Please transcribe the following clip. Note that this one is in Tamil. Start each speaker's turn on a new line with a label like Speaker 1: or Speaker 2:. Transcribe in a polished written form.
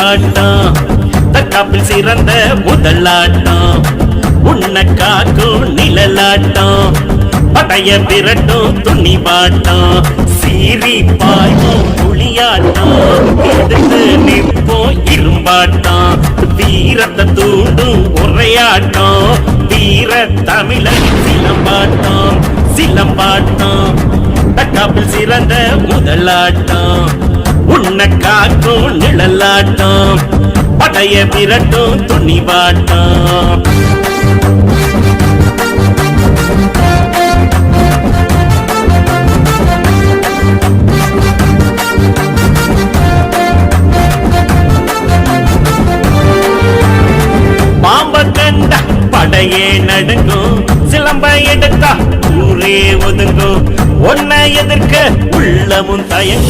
Speaker 1: பாட்டம் தற்காப்பில் சிறந்த முதலாட்டம் உன்னை காக்கும் நிழலாட்டம் படைய விரட்டும் துணி பாட்டம் சீறி பாயும் புளியாட்டம் எடுத்து நிற்போம் இரும்பாட்டம் வீரத்தை தூண்டும் உரையாட்டம் வீர தமிழன் சிலம்பாட்டம் சிலம்பாட்டம் தற்காப்பில் சிறந்த முதலாட்டம் உன்னை காக்கும் நிழலாட்டம் படைய விரட்டும் துணிவாட்டம் பாம்ப கண்ட படையே நடுங்கும் சிலம்ப எடுத்தா ஊரே ஒதுங்கும் உன்னை எதிர்க்க உள்ளமும் தயங்கும்